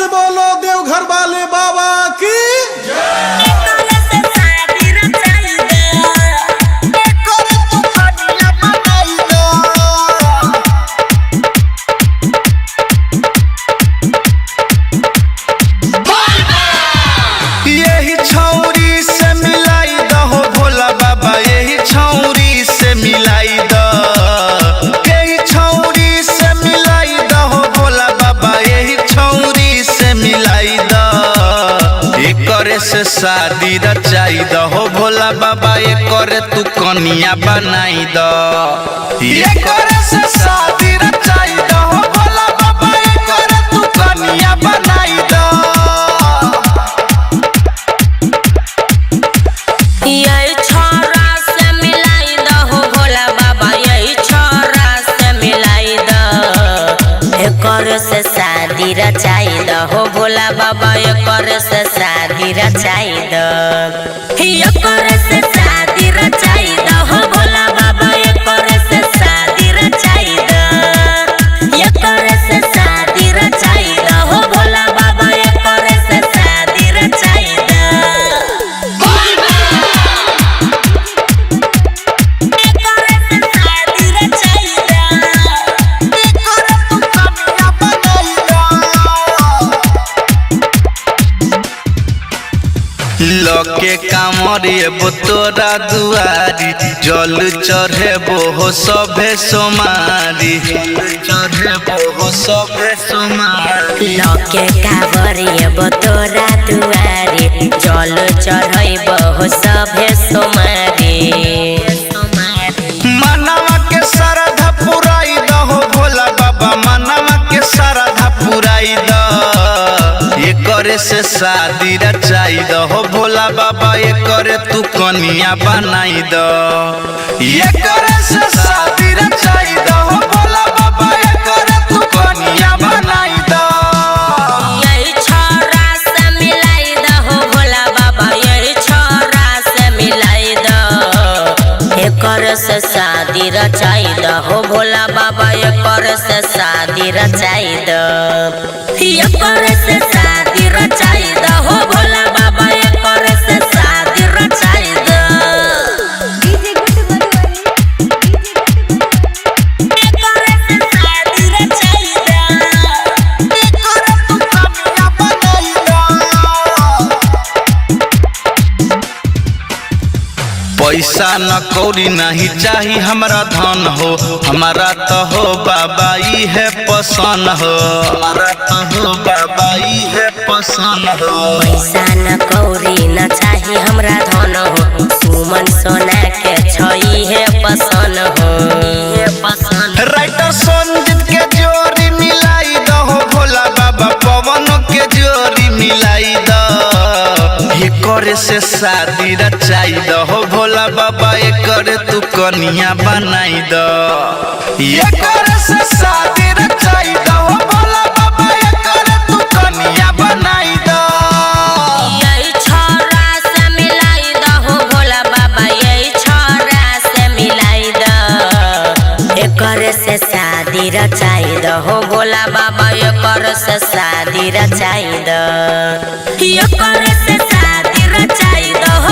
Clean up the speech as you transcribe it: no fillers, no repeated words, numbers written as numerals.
से बोलो देवघर वाले बाबा की यही छौरी से मिलाई दहो भोला बाबा, यही छौरी से मिलाई द, यही छौरी से मिलाई दहो भोला बाबा, यही छौरी से मिलाई द। एकरे से शादी रचाई दहो भोला बाबा, एकरे तू कनिया बनाई द। एकरे से शादी रचाई दहो भोला बाबा, एकरे तू कनिया बनाई द। यही छोरा से मिलाई दहो भोला बाबा, यही छोरा से मिलाई द। एकर से शादी रचाई दहो भोला बाबा, एकर से शादी रचाई द। एकर से शादी रचाई दहो भोला बाबा, एकर से शादी रचाई द। एकर से शादी रचाई दहो भोला बाबा, एकर से शादी रचाई द। लके कामरे बो तोरा दुआरी, जल चढ़े हो सभे सोमारी, चढ़े हो सभे सोमारी। लके कावरियब तोरा दुआरे, जल चढ़ब हो सभे सोमारी। मनवा के श्रद्धा पुराई दहो भोला बाबा, मनवा के श्रद्धा पुराई द। एकरे से शादी रचाई दहो भोला बाबा, एकरे तू कनिया बनाई द। एकरे से शादी रचाई दहो भोला बाबा, एकरे तू कनिया बनाई द। यही छोरा से मिलाई दहो भोला बाबा, यही छोरा से मिलाई द। एकर से शादी रचाई दहो भोला बाबा, एकर से शादी रचाई द। एकर से शादी रचाई दहो भोला बाबा, एकर से शादी रचाई द। एकर से शादी रचाई द। एकर तू कनिया बनाई द। पैसा न कौड़ी नहीं चाही हमरा धन हो, हमारा तो हो बाबा ई है पसंद हो, हमारा तो हो बाबा ई है पसंद हो। पैसा न कौड़ी न चाही हमरा धन हो, सुमन सोना के छई है पसंद हो। राइटर संजीत के जोड़ी मिलाई दहो भोला बाबा, पवन के जोड़ी मिलाई द। एकरे से शादी रचाई दहो भोला बाबा, एकरे तू कनिया बनाई द। एकरे से शादी रचाई दहो भोला बाबा, एकरे तू कनिया बनाई द। यही छोरा से मिलाई दहो भोला बाबा, यही छोरा से मिलाई द। एकर से शादी रचाई दहो भोला बाबा, एकर से शादी रचाई द। एकर से शादी रचाई दहो